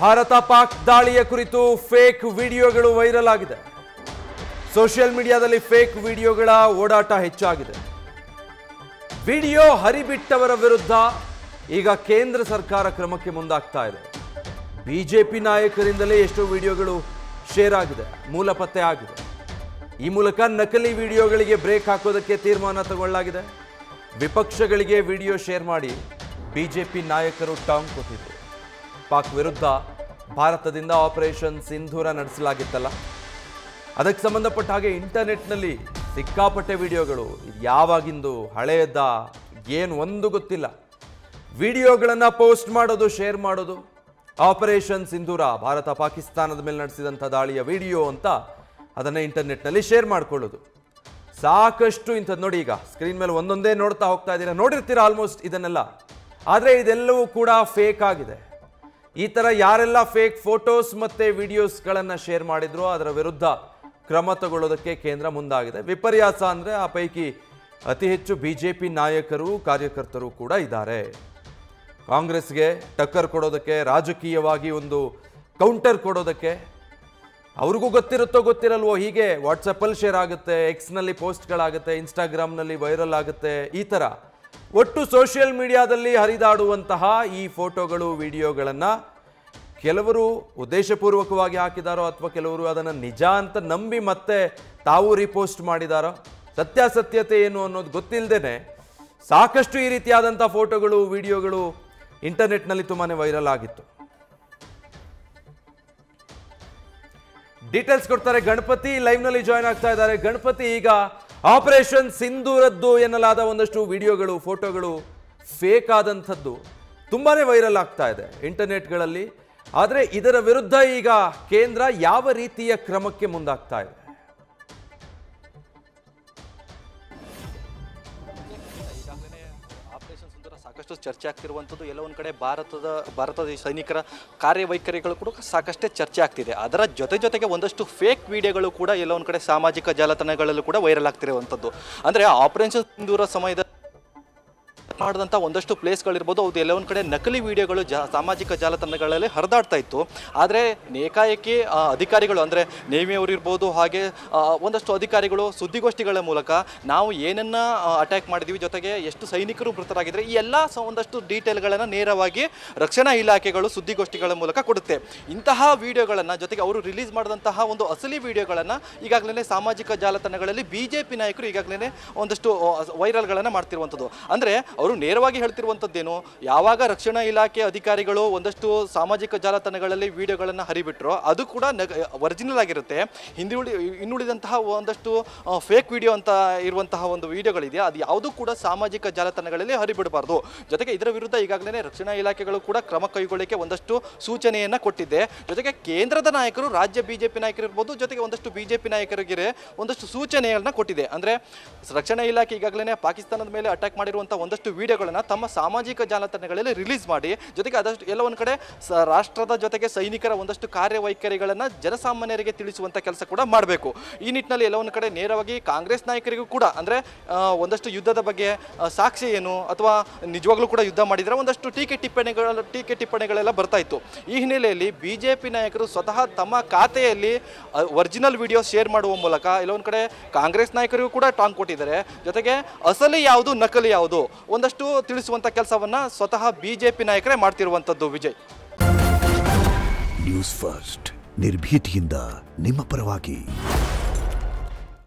ಭಾರತ ಪಾಕ್ ದಾಳಿಯ ಕುರಿತು ಫೇಕ್ ವಿಡಿಯೋಗಳು ವೈರಲ್ ಆಗಿದೆ. ಸೋಷಿಯಲ್ ಮೀಡಿಯಾದಲ್ಲಿ ಫೇಕ್ ವಿಡಿಯೋಗಳ ಓಡಾಟ ಹೆಚ್ಚಾಗಿದೆ. ವಿಡಿಯೋ ಹರಿಬಿಟ್ಟವರ ವಿರುದ್ಧ ಈಗ ಕೇಂದ್ರ ಸರ್ಕಾರ ಕ್ರಮಕ್ಕೆ ಮುಂದಾಗ್ತಾ ಇದೆ. ಬಿಜೆಪಿ ನಾಯಕರಿಂದಲೇ ಎಷ್ಟೋ ವಿಡಿಯೋಗಳು ಶೇರ್ ಆಗಿದೆ, ಮೂಲ ಪತ್ತೆ ಆಗಿದೆ. ಈ ಮೂಲಕ ನಕಲಿ ವಿಡಿಯೋಗಳಿಗೆ ಬ್ರೇಕ್ ಹಾಕೋದಕ್ಕೆ ತೀರ್ಮಾನ ತಗೊಳ್ಳಲಾಗಿದೆ. ವಿಪಕ್ಷಗಳಿಗೆ ವಿಡಿಯೋ ಶೇರ್ ಮಾಡಿ ಬಿಜೆಪಿ ನಾಯಕರು ಟಾಂಗ್ ಕೊಟ್ಟಿದ್ರು. ಪಾಕ್ ವಿರುದ್ಧ ಭಾರತದಿಂದ ಆಪರೇಷನ್ ಸಿಂಧೂರ ನಡೆಸಲಾಗಿತ್ತಲ್ಲ, ಅದಕ್ಕೆ ಸಂಬಂಧಪಟ್ಟ ಹಾಗೆ ಇಂಟರ್ನೆಟ್ನಲ್ಲಿ ಸಿಕ್ಕಾಪಟ್ಟೆ ವಿಡಿಯೋಗಳು, ಇದು ಯಾವಾಗಿಂದು ಹಳೆಯದ ಏನು ಒಂದು ಗೊತ್ತಿಲ್ಲ, ವಿಡಿಯೋಗಳನ್ನು ಪೋಸ್ಟ್ ಮಾಡೋದು, ಶೇರ್ ಮಾಡೋದು. ಆಪರೇಷನ್ ಸಿಂಧೂರ ಭಾರತ ಪಾಕಿಸ್ತಾನದ ಮೇಲೆ ನಡೆಸಿದಂಥ ದಾಳಿಯ ವಿಡಿಯೋ ಅಂತ ಅದನ್ನು ಇಂಟರ್ನೆಟ್ನಲ್ಲಿ ಶೇರ್ ಮಾಡ್ಕೊಳ್ಳೋದು. ಸಾಕಷ್ಟು ಇಂಥದ್ದು ನೋಡಿ, ಈಗ ಸ್ಕ್ರೀನ್ ಮೇಲೆ ಒಂದೊಂದೇ ನೋಡ್ತಾ ಹೋಗ್ತಾ ಇದ್ದೀರಾ, ನೋಡಿರ್ತೀರಾ ಆಲ್ಮೋಸ್ಟ್ ಇದನ್ನೆಲ್ಲ. ಆದರೆ ಇದೆಲ್ಲವೂ ಕೂಡ ಫೇಕ್ ಆಗಿದೆ. ಈ ಥರ ಯಾರೆಲ್ಲ ಫೇಕ್ ಫೋಟೋಸ್ ಮತ್ತು ವಿಡಿಯೋಸ್ಗಳನ್ನು ಶೇರ್ ಮಾಡಿದ್ರು ಅದರ ವಿರುದ್ಧ ಕ್ರಮ ತಗೊಳ್ಳೋದಕ್ಕೆ ಕೇಂದ್ರ ಮುಂದಾಗಿದೆ. ವಿಪರ್ಯಾಸ ಅಂದರೆ ಆ ಪೈಕಿ ಅತಿ ಹೆಚ್ಚು ಬಿಜೆಪಿ ನಾಯಕರು, ಕಾರ್ಯಕರ್ತರು ಕೂಡ ಇದ್ದಾರೆ. ಕಾಂಗ್ರೆಸ್ಗೆ ಟಕ್ಕರ್ ಕೊಡೋದಕ್ಕೆ, ರಾಜಕೀಯವಾಗಿ ಒಂದು ಕೌಂಟರ್ ಕೊಡೋದಕ್ಕೆ, ಅವ್ರಿಗೂ ಗೊತ್ತಿರುತ್ತೋ ಗೊತ್ತಿರಲ್ವೋ, ಹೀಗೆ ವಾಟ್ಸಪ್ಪಲ್ಲಿ ಶೇರ್ ಆಗುತ್ತೆ, ಎಕ್ಸ್ನಲ್ಲಿ ಪೋಸ್ಟ್ಗಳಾಗುತ್ತೆ, ಇನ್ಸ್ಟಾಗ್ರಾಮ್ನಲ್ಲಿ ವೈರಲ್ ಆಗುತ್ತೆ. ಈ ಥರ ಒಟ್ಟು ಸೋಷಿಯಲ್ ಮೀಡಿಯಾದಲ್ಲಿ ಹರಿದಾಡುವಂತಹ ಈ ಫೋಟೋಗಳು, ವಿಡಿಯೋಗಳನ್ನು ಕೆಲವರು ಉದ್ದೇಶಪೂರ್ವಕವಾಗಿ ಹಾಕಿದಾರೋ ಅಥವಾ ಕೆಲವರು ಅದನ್ನು ನಿಜ ಅಂತ ನಂಬಿ ಮತ್ತೆ ತಾವು ರಿಪೋಸ್ಟ್ ಮಾಡಿದಾರೋ, ಸತ್ಯಾಸತ್ಯತೆ ಏನು ಅನ್ನೋದು ಗೊತ್ತಿಲ್ಲದೇನೆ ಸಾಕಷ್ಟು ಈ ರೀತಿಯಾದಂಥ ಫೋಟೋಗಳು, ವಿಡಿಯೋಗಳು ಇಂಟರ್ನೆಟ್ನಲ್ಲಿ ತುಂಬಾ ವೈರಲ್ ಆಗಿತ್ತು. ಡೀಟೇಲ್ಸ್ ಕೊಡ್ತಾರೆ ಗಣಪತಿ, ಲೈವ್ನಲ್ಲಿ ಜಾಯ್ನ್ ಆಗ್ತಾ ಇದ್ದಾರೆ. ಗಣಪತಿ, ಈಗ ಆಪರೇಷನ್ ಸಿಂಧೂರದ್ದು ಎನ್ನಲಾದ ಒಂದಷ್ಟು ವಿಡಿಯೋಗಳು, ಫೋಟೋಗಳು ಫೇಕ್ ಆದಂಥದ್ದು ತುಂಬಾನೇ ವೈರಲ್ ಆಗ್ತಾ ಇದೆ ಇಂಟರ್ನೆಟ್ಗಳಲ್ಲಿ. ಆದರೆ ಇದರ ವಿರುದ್ಧ ಈಗ ಕೇಂದ್ರ ಯಾವ ರೀತಿಯ ಕ್ರಮಕ್ಕೆ ಮುಂದಾಗ್ತಾ ಇದೆ? ಆಪರೇಷನ್ ಸಿಂಧೂರ ಸಾಕಷ್ಟು ಚರ್ಚೆ ಆಗ್ತಿರುವಂಥದ್ದು. ಎಲ್ಲ ಒಂದು ಕಡೆ ಭಾರತದ ಸೈನಿಕರ ಕಾರ್ಯವೈಖರಿಗಳು ಕೂಡ ಸಾಕಷ್ಟೇ ಚರ್ಚೆ ಆಗ್ತಿದೆ. ಅದರ ಜೊತೆಗೆ ಒಂದಷ್ಟು ಫೇಕ್ ವಿಡಿಯೋಗಳು ಕೂಡ ಎಲ್ಲ ಒಂದು ಕಡೆ ಸಾಮಾಜಿಕ ಜಾಲತಾಣಗಳಲ್ಲೂ ಕೂಡ ವೈರಲ್ ಆಗ್ತಿರುವಂಥದ್ದು. ಅಂದರೆ ಆಪರೇಷನ್ ಸಿಂಧೂರ ಸಮಯದ ಮಾಡಿದಂಥ ಒಂದಷ್ಟು ಪ್ಲೇಸ್ಗಳಿರ್ಬೋದು, ಅದು ಎಲ್ಲ ಒಂದು ಕಡೆ ನಕಲಿ ವಿಡಿಯೋಗಳು ಸಾಮಾಜಿಕ ಜಾಲತಾಣಗಳಲ್ಲಿ ಹರಿದಾಡ್ತಾ ಇತ್ತು. ಆದರೆ ಏಕಾಏಕಿ ಅಧಿಕಾರಿಗಳು, ಅಂದರೆ ನೇವಿಯವರು ಇರ್ಬೋದು, ಹಾಗೆ ಒಂದಷ್ಟು ಅಧಿಕಾರಿಗಳು ಸುದ್ದಿಗೋಷ್ಠಿಗಳ ಮೂಲಕ ನಾವು ಏನನ್ನ ಅಟ್ಯಾಕ್ ಮಾಡಿದ್ದೀವಿ, ಜೊತೆಗೆ ಎಷ್ಟು ಸೈನಿಕರು ಮೃತರಾಗಿದ್ದಾರೆ, ಈ ಎಲ್ಲ ಒಂದಷ್ಟು ಡೀಟೇಲ್ಗಳನ್ನು ನೇರವಾಗಿ ರಕ್ಷಣಾ ಇಲಾಖೆಗಳು ಸುದ್ದಿಗೋಷ್ಠಿಗಳ ಮೂಲಕ ಕೊಡುತ್ತೆ. ಇಂತಹ ವಿಡಿಯೋಗಳನ್ನು, ಜೊತೆಗೆ ಅವರು ರಿಲೀಸ್ ಮಾಡಿದಂತಹ ಒಂದು ಅಸಲಿ ವಿಡಿಯೋಗಳನ್ನು ಈಗಾಗಲೇ ಸಾಮಾಜಿಕ ಜಾಲತಾಣಗಳಲ್ಲಿ ಬಿಜೆಪಿ ನಾಯಕರು ಈಗಾಗಲೇ ಒಂದಷ್ಟು ವೈರಲ್ಗಳನ್ನು ಮಾಡ್ತಿರುವಂಥದ್ದು. ಅಂದರೆ ಅವರು ನೇರವಾಗಿ ಹೇಳ್ತಿರುವಂಥದ್ದೇನು, ಯಾವಾಗ ರಕ್ಷಣಾ ಇಲಾಖೆ ಅಧಿಕಾರಿಗಳು ಒಂದಷ್ಟು ಸಾಮಾಜಿಕ ಜಾಲತಾಣಗಳಲ್ಲಿ ವಿಡಿಯೋಗಳನ್ನು ಹರಿಬಿಟ್ರೋ ಅದು ಕೂಡ ಒರಿಜಿನಲ್ ಆಗಿರುತ್ತೆ. ಇನ್ನುಳಿದಂತಹ ಒಂದಷ್ಟು ಫೇಕ್ ವಿಡಿಯೋ ಅಂತ ಇರುವಂತಹ ಒಂದು ವಿಡಿಯೋಗಳಿದೆ, ಅದು ಯಾವುದೂ ಕೂಡ ಸಾಮಾಜಿಕ ಜಾಲತಾಣಗಳಲ್ಲಿ ಹರಿಬಿಡಬಾರ್ದು. ಜೊತೆಗೆ ಇದರ ವಿರುದ್ಧ ಈಗಾಗಲೇ ರಕ್ಷಣಾ ಇಲಾಖೆಗಳು ಕೂಡ ಕ್ರಮ ಕೈಗೊಳ್ಳಲಿಕ್ಕೆ ಒಂದಷ್ಟು ಸೂಚನೆಯನ್ನು ಕೊಟ್ಟಿದೆ. ಜೊತೆಗೆ ಕೇಂದ್ರದ ನಾಯಕರು, ರಾಜ್ಯ ಬಿಜೆಪಿ ನಾಯಕರು ಇರ್ಬೋದು, ಜೊತೆಗೆ ಒಂದಷ್ಟು ಬಿಜೆಪಿ ನಾಯಕರಿಗೆ ಒಂದಷ್ಟು ಸೂಚನೆಯನ್ನು ಕೊಟ್ಟಿದೆ. ಅಂದರೆ ರಕ್ಷಣಾ ಇಲಾಖೆ ಈಗಾಗಲೇ ಪಾಕಿಸ್ತಾನದ ಮೇಲೆ ಅಟ್ಯಾಕ್ ಮಾಡಿರುವಂಥ ಒಂದಷ್ಟು ವಿಡಿಯೋಗಳನ್ನು ತಮ್ಮ ಸಾಮಾಜಿಕ ಜಾಲತಾಣಗಳಲ್ಲಿ ರಿಲೀಸ್ ಮಾಡಿ, ಜೊತೆಗೆ ಅದಷ್ಟು ಎಲ್ಲ ಒಂದು ಕಡೆ ರಾಷ್ಟ್ರದ ಜೊತೆಗೆ ಸೈನಿಕರ ಒಂದಷ್ಟು ಕಾರ್ಯವೈಖರಿಗಳನ್ನು ಜನಸಾಮಾನ್ಯರಿಗೆ ತಿಳಿಸುವಂಥ ಕೆಲಸ ಕೂಡ ಮಾಡಬೇಕು. ಈ ನಿಟ್ಟಿನಲ್ಲಿ ಎಲ್ಲ ಒಂದು ಕಡೆ ನೇರವಾಗಿ ಕಾಂಗ್ರೆಸ್ ನಾಯಕರಿಗೂ ಕೂಡ, ಅಂದರೆ ಒಂದಷ್ಟು ಯುದ್ಧದ ಬಗ್ಗೆ ಸಾಕ್ಷಿ ಏನು, ಅಥವಾ ನಿಜವಾಗ್ಲೂ ಕೂಡ ಯುದ್ಧ ಮಾಡಿದರೆ ಒಂದಷ್ಟು ಟೀಕೆ ಟಿಪ್ಪಣಿಗಳೆಲ್ಲ ಬರ್ತಾ ಇತ್ತು. ಈ ಹಿನ್ನೆಲೆಯಲ್ಲಿ ಬಿಜೆಪಿ ನಾಯಕರು ಸ್ವತಃ ತಮ್ಮ ಖಾತೆಯಲ್ಲಿ ಒರಿಜಿನಲ್ ವಿಡಿಯೋ ಶೇರ್ ಮಾಡುವ ಮೂಲಕ ಎಲ್ಲ ಒಂದು ಕಡೆ ಕಾಂಗ್ರೆಸ್ ನಾಯಕರಿಗೂ ಕೂಡ ಟಾಂಗ್ ಕೊಟ್ಟಿದ್ದಾರೆ. ಜೊತೆಗೆ ಅಸಲಿ ಯಾವುದು, ನಕಲಿ ಯಾವುದು ಒಂದಷ್ಟು ತಿಳಿಸುವಂತ ಕೆಲಸವನ್ನ ಸ್ವತಃ ಬಿಜೆಪಿ ನಾಯಕರೇ ಮಾಡ್ತಿರುವಂತದ್ದು. ವಿಜಯ್, ನ್ಯೂಸ್ ಫಸ್ಟ್ ನಿರ್ಭೀತಿಯಿಂದ ನಿಮ್ಮ ಪರವಾಗಿ.